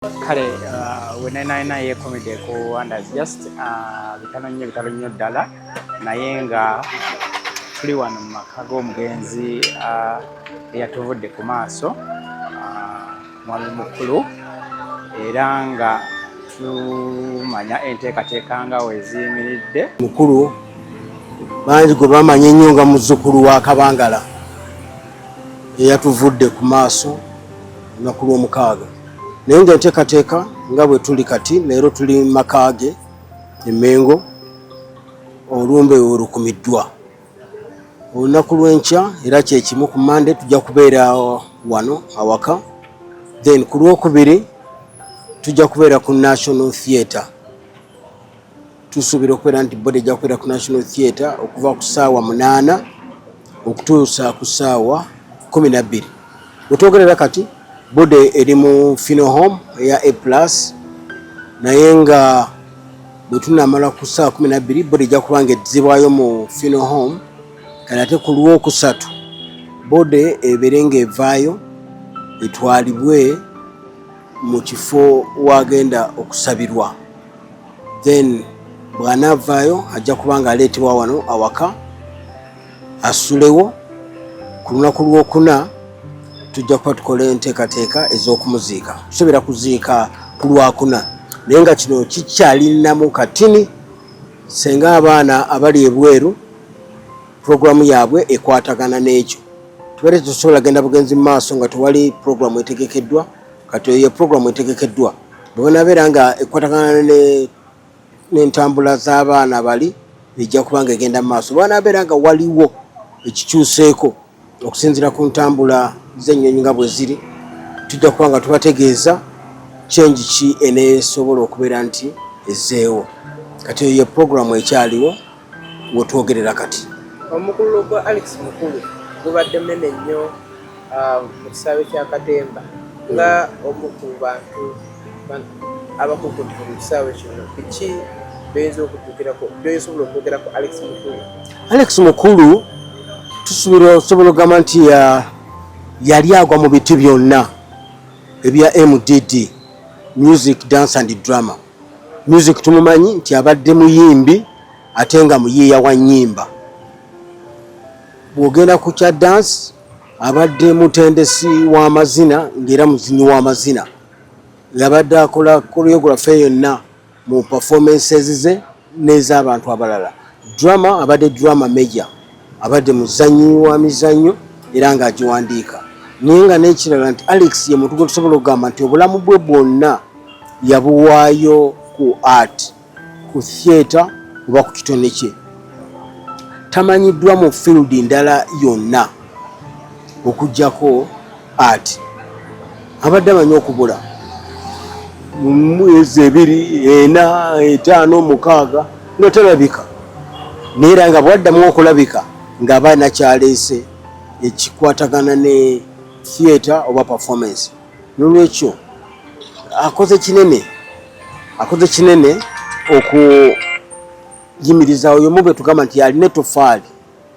Kale wenena yekomide ku Wonders Just bitalo nnyo ddala naye nga tuli wano mu maka g'omugenzi eyatuvudde ku maaso mwami mukulu era nga tumanya enteekateeka nga weziyimiridde. Mukulu bangi gwe bamanya ennyo nga muzzukulu wa Kabangala eyatuvudde ku maaso olunaku lw'omukaaga. Naye nga enteekateeka nga bwe tuli kati leero tuli mu maka ge e Mengo, olumbe olukumiddwa. Olunaku lw'enkya era kye kimu ku Monday tujja kubeera wano awaka, then ku Lwokubiri tujja kubeera ku National Theatre. Tusuubira okubeera nti bodi ejja kubeera ku National Theatre okuva ku ssaawa 8 okutuusa ku ssaawa 12. Wetwogerera kati bode eri mu funeral home eya A+, naye nga bwe tunamala ku ssaawa 12 bode ejja kuba nga ezzibwayo mu funeral home, kale ate ku Lwokusatu bode ebeere ng'evaayo etwalibwe mu kifo wagenda okusabirwa, then bw'anaavaayo ajja kuba nga aleetebwa wano awaka asulewo. Ku lunaku lw'okuna tujja kuba tukola enteekateeka ez'okumuziika. Tusobola kuziika ku Lwakuna naye nga kino kikyalinamu katini senga abaana abali ebweru puroguramu yaabwe ekwatagana n'ekyo. Tubeere tusobola genda bugenzi mu maaso nga tewali puroguramu etegekeddwa, kati eyo puroguramu etegekeddwa bwe banaabeera nga ekwatagana n'entambula z'abaana bali ejja kuba nga egenda mu maaso. Bwe banaabeera nga waliwo ekikyuseeko okusinziira ku ntambula z'ennyonyi nga bwe ziri, tujja kuba nga tubategeeza change ki eneesobola okubeera nti ezzeewo. Kati eyo ye puroguramu ekyaliwo wetwogerera kati. Omukulu gwa Alex Mukulu gubadde munene nnyo mu kisaawe kya Katemba nga omu ku bantu abakukutte mu kisaawe kino. Biki by'oyinza okujjukirako by'osobola okwogerako Alex Mukulu? Alex Mukulu tusobola okugamba nti yali agwa mu biti byonna ebya MDD, music, dance and drama. Music tumumanyi nti abadde muyimbi ate nga muyiiya wa nnyimba. Bw'ogenda ku kya dance abadde mutendesi w'amazina ng'era muzinyi w'amazina. Yabadde akola choreography yonna mu performances ze n'ez'abantu abalala. Drama abadde drama major, abadde muzanyi wa mizannyo era ng'agiwandiika. Naye nga n'ekirala nti Alex ye muntu gwe tusobola okugamba nti obulamu bwe bwonna yabuwaayo ku art, ku theatre oba ku kitone kye. Tamanyiddwa mu field ndala yonna okuggyako art. Abadde amanyi okubula mu mwezi 2, 4, 5, 6 nga talabika, naye era nga bwaddamu okulabika ng'aba nakyaleese ekikwatagana ne theatre oba performance. N'olwekyo akoze kinene okuyimiriza oyo mu bwe tugamba nti alina ettofaali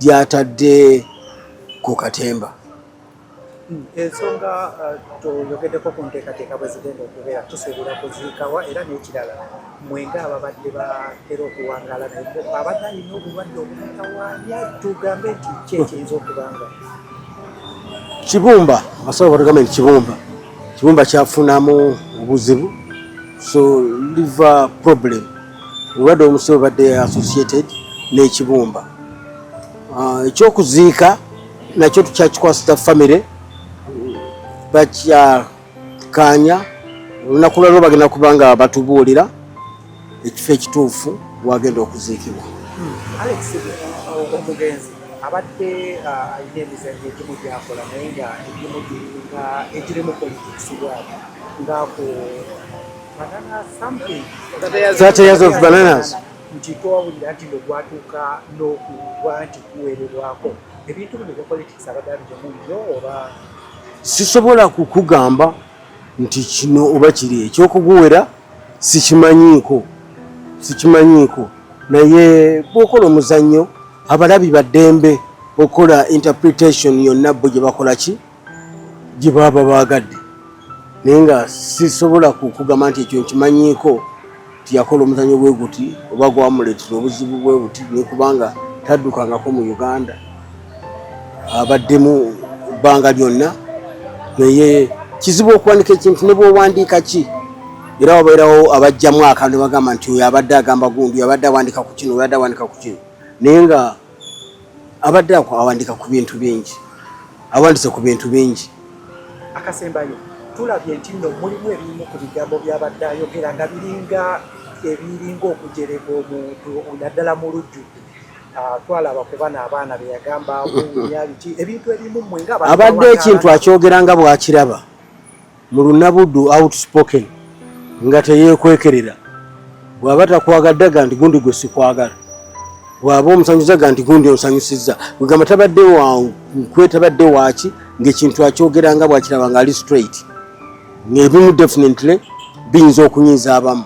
ly'atadde ku Katemba. Ensonga toyogeddeko ku nteekateeka bwe zigenda okubeera, tusobola kuziikawa era n'ekirala mwenga ababadde batera okuwangaala naye abadde alina obulwadde obumutawaanya, tugambe nti ki ekiyinza okubanga? Kibumba, abasawo batugamba nti Kibumba kyafunamu obuzibu, so liver problem. Obulwadde omusibe badde associated n'ekibumba. Ekyokuziika nakyo tukyakikwasita famire, bakyakanya olunaku lwalwo bagenda kuba nga batubuulira ekifo ekituufu wagenda okuziikibwa. Alex omugenzi abadde alina emizannyo egimu gyakola naye nga egirimu politics bwati nga ku banana something 30 years of bananas, nti twawulira nti nogwatuuka n'okuba nti kuweererwako ebintu bino bya politics abadde abigyemu nnyo oba? Sisobola kukugamba nti kino oba kiri, ekyokuguwera sikimanyiiko, naye bw'okola omuzannyo abalabi baddembe okola interpretation yonna bo gye bakola ki gye baba baagadde. naye nga sisobola kukugamba nti ekyo nkimanyiiko tiyakola omuzanyo bwe guti oba gwamuleetera obuzibu bwe buti nekubanga taddukangako mu Uganda abaddemu bbanga lyonna naye kizibu okuwandika ekintu ne bwowandiika ki era wabeerawo abajjamu akantu bagamba nti oyo abadde agamba gundi abadde awandika ku kino abadde awandika ku kino naye nga abadde awandika ku bintu bingi awandise ku bintu bingi. Akasembayo tulabye nti nno mulimu ebimu ku bigambo by'abadde ayogera nga ebiringa okujereba omuntu naddala mu lujjudde. Twalaba ku bano abaana be yagamba biki ebintu ebimu mmwe nga abadde ekintu akyogera nga bw'akiraba mu lunabuddu outspoken nga teyeekwekerera bw'aba takwagadde ga nti gundi gwe sikwagala bw'aba omusanyuza ga nti gundi onsanyusizza wegamba tabadde wankwe tabadde waaki ng'ekintu akyogera nga bw'akiraba ng'ali straight ng'ebimu definitely biyinza okunyiiza abamu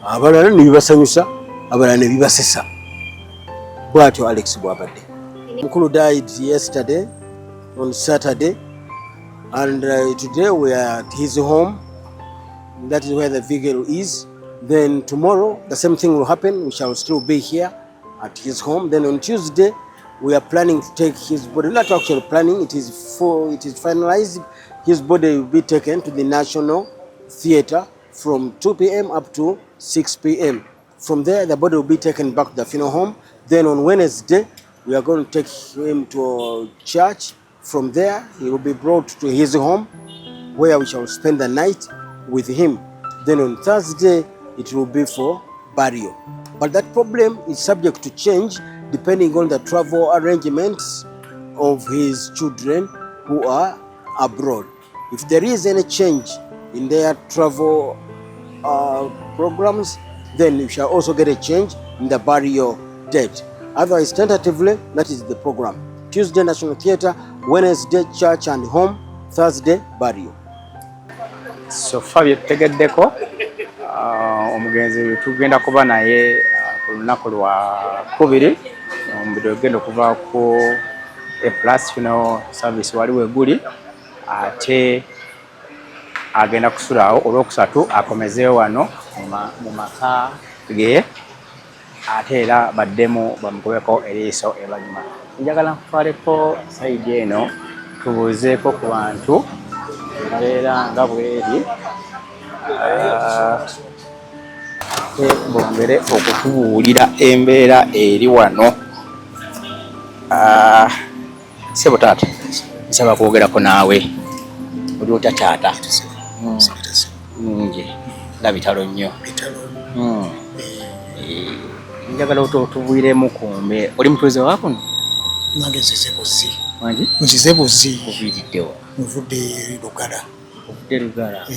abalala ne bibasanyusa abalala ne bibasesa bw'atyo Alex bw'abadde. Mukulu died yesterday on Saturday and today we are at his home. That is where the vigil is. Then tomorrow the same thing will happen. We shall still be here at his home. Then on Tuesday we are planning to take his body. Not actually planning. It is finalized. His body will be taken to the National Theatre from 2 p.m. up to 6 p.m. From there the body will be taken back to the funeral home. Then on Wednesday we are going to take him to a church. From there he will be brought to his home where we shall spend the night with him. Then on Thursday it will be for burial. But that problem is subject to change depending on the travel arrangements of his children who are abroad. If there is any change in their travel programs, then we shall also get a change in the burial date. Otherwise, tentatively, that is the program. Tuesday, National Theatre, Wednesday, church and home, Thursday, burial. So Fabio tegeddeko omugenzi tugenda kuba naye ku lunaku lwa kubiri omubido ogenda okuva ku A+ funeral service wali weguli ate agenda kusulawo olwokusatu akomezeewo wano mu maka ge ate era baddemu bamukubeko eriiso ebanyuma. Njagala nkutwaleko sayidi eno tubuuzeeko ku bantu embeera nga bweri bongere okutubuulira embeera eri wano. Sebo taata nsaba kwogerako naawe oli otya taata? Nje nga bitalo nnyo. Njagala otubuuliremu ku mbeera. Oli mutuuze wa kuno? nange nzize buzzi. Wangi? Nzize buzzi. Oviiriddewa? Nvudde Lugala. Ovudde Lugala?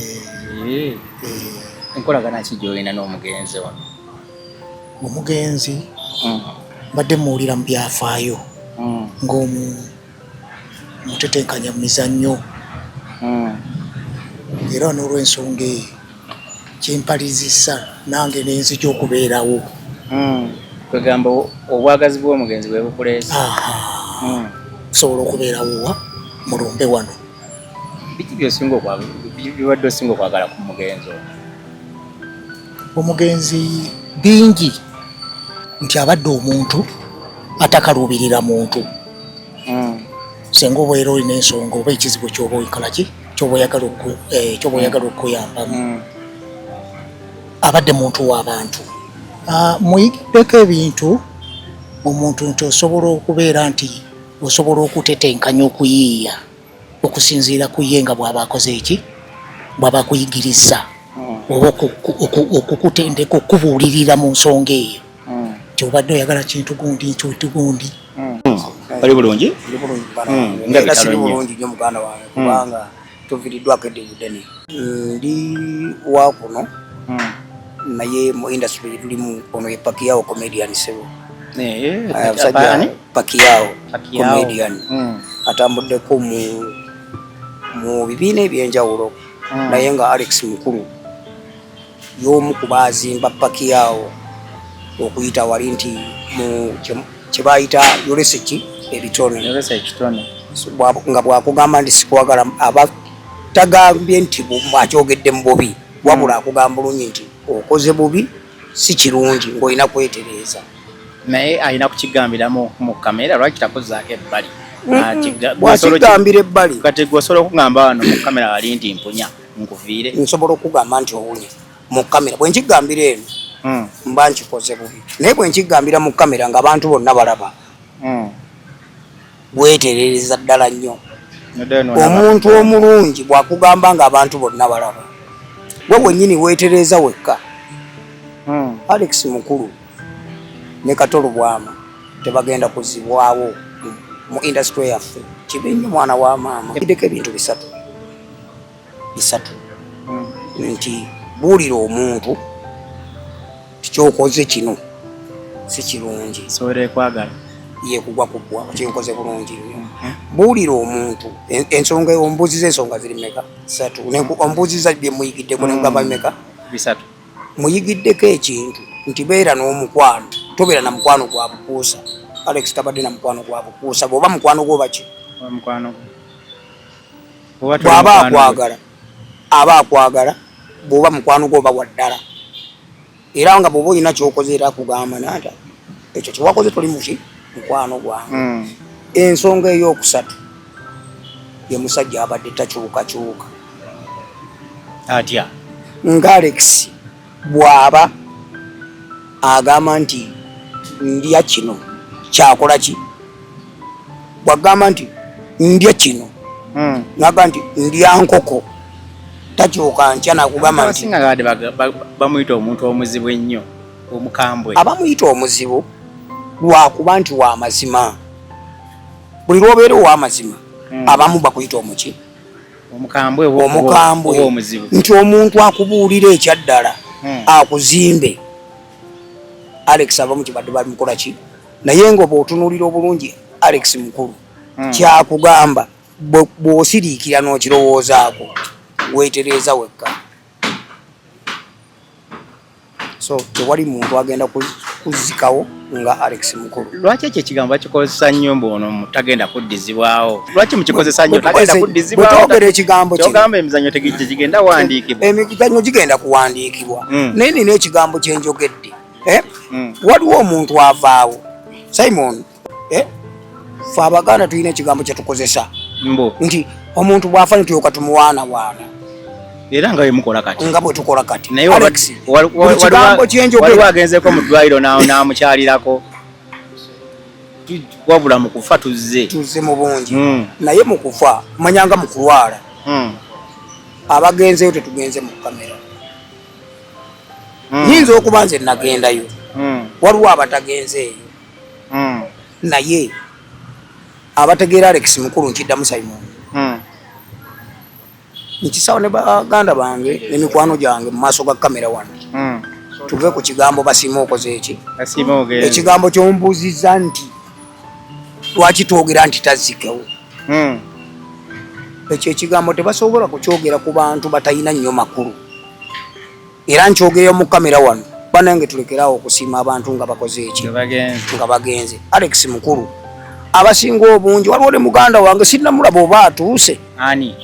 Enkolagana ki gy'olina n'omugenzi wano? Omugenzi mbadde muwulira mu byafaayo ng'omutetenkanya mu mizannyo era n'olw'ensonga eyo kimpalizisa nange n'enzija okubeerawo. Kwegamba obwagazi bw'omugenzi bwe bukuleese? Kusobola okubeerawo wa mulumbe wano. Biki bibadde osinga okwagala ku mugenzi ono? Omugenzi bingi nti abadde omuntu atakaluubirira muntu. Senga obeera olina ensonga oba ekizibu ky'oba oyikola ki ky'oba oyagala okuyambamu. Abadde muntu w'abantu. Muyigiddeko ebintu omuntu nti osobola okubeera nti osobola okutetenkanya okuyiiya okusinziira ku ye nga bw'aba akoze eki bw'aba akuyigiriza oba okukutendeka okubuulirira mu nsonga eyo nti obadde oyagala kintu gundi nkintu gundi. Oli bulungi? Nga bitalo bulungi nnyo muganda wange kubanga tuviiriddwako eddibudeni. Ndi wa kuno naye mu industry tulimu ono ye Pacquiao comedian sebo. Pacquiao comedian atambuddeko mu bibiina ebyenjawulo naye nga Alex mukulu y'omu ku baazimba Pacquiao okuyita wali nti mu kye bayita yoleseki ebitone nga bwakugamba nti sikwagala aba tagambye nti akyogedde mu bubi wabula akugamba bulungi nti okoze bubi si kirungi ng'olina kwetereeza. naye alina kukigambiramu mu kamera lwaki takozaako ebbali bwakigambira ebbali kati gwe osobola okugamba wano mu kamera wali nti mpunya nkuviire nsobola okugamba nti owulye mu kamera bwe nkigambira eno mba nkikoze bubi naye bwe nkigambira mu kamera ng'abantu bonna balaba bwetereereza ddala nnyo. Omuntu omulungi bw'akugamba ng'abantu bonna balaba gwe wennyini weetereeza wekka. Alex Mukulu ne Katolo Bwama tebagenda kuzibwawo mu industry yaffe kibi nnyo mwana wa maama. Kiddeko ebintu bisatu nti buulira omuntu tikyokoze kino si kirungi sobola ekwagala yekugwa kugwa kinkoze bulungi nnyo. Buulira omuntu ensonga ombuuziza ensonga ziri meka 3 ombuuziza bye muyigiddeko negamba meka 3 muyigiddeko ekintu nti beera n'omukwano tobeera na mukwano gwa bukuusa. Alex tabadde na mukwano gwa bukuusa bw'oba mukwano gwo baki bw'aba akwagala aba akwagala bw'oba mukwano gwo oba waddala era nga bw'oba olina kyokoze era akugamba nata ekyo kyewakoze toli muki mukwano gwange. Ensonga ey'okusatu ye musajja abadde takyukakyuka atya nga Alex bw'aba agamba nti ndya kino kyakola ki bw'agamba nti ndya kino naga nti ndya nkoko takyuka ntya nakugamba nti abasinga gadde bamuyita omuntu omuzibu ennyo omukambwe abamuyita omuzibu lwakuba nti wa mazima buli lwobeera ow'amazima abamu bakuyita omuki omukambwe nti omuntu akubuulira ekyaddala akuzimbe. Alex abamu kibadde balimukola ki naye nga oba otunuulira obulungi Alex Mukulu kyakugamba bw'osiriikira n'okirowoozaako weetereeza wekka. So tewali muntu agenda kuzikawo nga Alex Mukulu. Lwaki ekyo ekigambo bakikozesa nnyo mbono tagenda kuddizibwawo? Lwaki mukikozesa nnyo tagenda kuddizibwawo? Bwetwogera ekigambo kino kyogamba emizannyo tegigenda kuwandiikibwa. Emizannyo gigenda kuwandiikibwa naye nina ekigambo kye njogedde. Waliwo omuntu avaawo Simon ffe Abaganda tulina ekigambo kye tukozesa nti omuntu bw'afa ne tulyoka tumuwaanawaana era nga wemukola kati nga bwe tukola kati. Naye ekigambo kye njogedde waliwo agenzeeko mu ddwaliro n'amukyalirako wabula mu kufa tuzze mu bungi naye mu kufa manyanga mu kulwala abagenzeyo tetugenze mu kamera. Nyinza okuba nze nagendayo waliwo abatagenzeeyo naye abategeera Alex Mukulu nkiddamu Simon nkisawo ne baganda bange n'emikwano gyange mu maaso ga kamera wano tuve ku kigambo basiima okoze eki ekigambo ky'ombuuziza nti lwaki twogera nti tazikewo ekyo ekigambo tebasobola kukyogera ku bantu batalina nnyo makulu era nkyogereyo mu kamera wano banange tulekeraawo okusiima abantu nga bakoze eki nga bagenze. Alex Mukulu abasinga obungi waliwo ne muganda wange sinnamulaba oba atuuse ani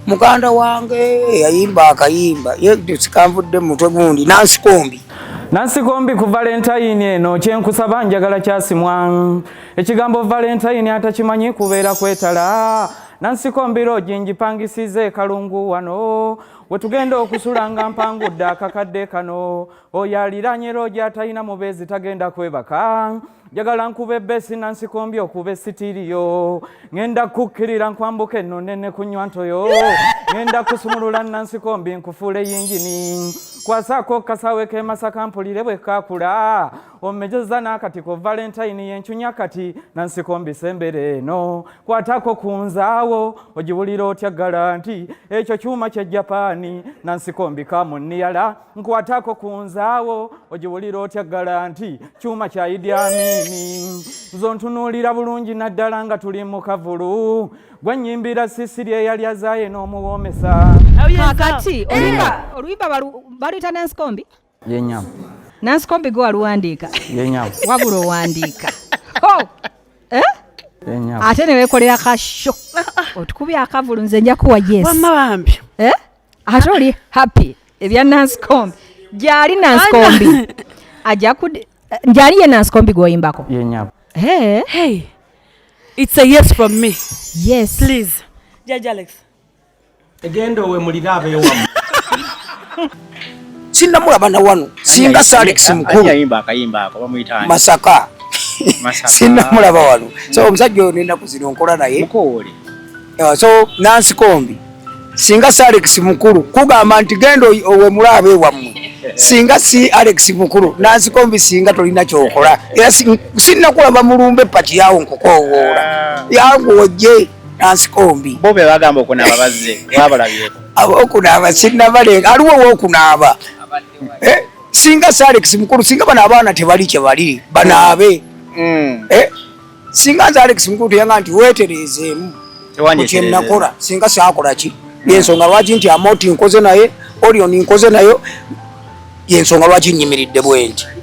muganda wange yayimba akayimba sikanvudde mu mutwe gundi Nancy Kombi ku Valentine eno kyenkusaba njagala kyasimwa ekigambo Valentine atakimanyi kubeera kwetala. Nancy Kombi roji njipangisize kalungu wano wetugenda okusulanga mpangudde akakadde kano oyaliranye roji atalina mubeezi tagenda kwebaka njagala nkube besi Nancy Kombi okube sitiriyo ngenda kukkirira nkwambuka eno nene kunywa ntoyo ngenda kusumulula Nancy Kombi nkufuule yingini kwasako kasawe ke Masaka mpulire bwe kakula omejeza n'akatiko Valentine yenchunya kati Nancy Kombi sembere eno kwatako kunzaawo ojibulira otya garanti ekyo kyuma kya Japani Nancy Kombi kamuniyala nkwatako kunzaawo ojibulira otya garanti kyuma kya Idi Amin zontunulira bulungi naddala nga tuli mu kavulu gwenyimbira sisirye yali azaye n'omuwomesa kakati oluyimba baluyita Nancy Kombi yenyama Nancy Kombi gwe waluwandiika yenyama wabula owandiika ate ne weekolera kasho otukubye akavulu nze nja kuwa yes wamma bambi ate oli happy ebya Nansikombi gyali Nansikombi ajja gyali ye Nansikombi gwoyimbako yenyabo hey it's a yes from me yes please Judge Alex egendo we mulira abeewamu sinnamulaba na wano singa Alex mukulu ayimba akayimba ako bamuyita Masaka sinnamulaba wano so omusajja ono ennaku zino nkola naye mukooli so Nansikombi singa Alex mukulu kugamba nti gendo owe mulabe wammwe singa si Alex mukulu Nansikombi singa tolina kyokola era sinnakulaba mulumbe paki yawo nkukowoola yangu ojje Nansikombi bobe bagamba okunaaba bazze babalabyeko abokunaaba sinnabalenga aliwo wookunaaba singa Alex mukulu singa bano abaana tebali kye bali banaabe singa Alex mukulu teyanga nti weetereezeemu kukyennakola singa saakola ki yensonga lwaki nti Amoti nkoze naye Orion nkoze nayo yensonga lwaki nnyimiridde bwenti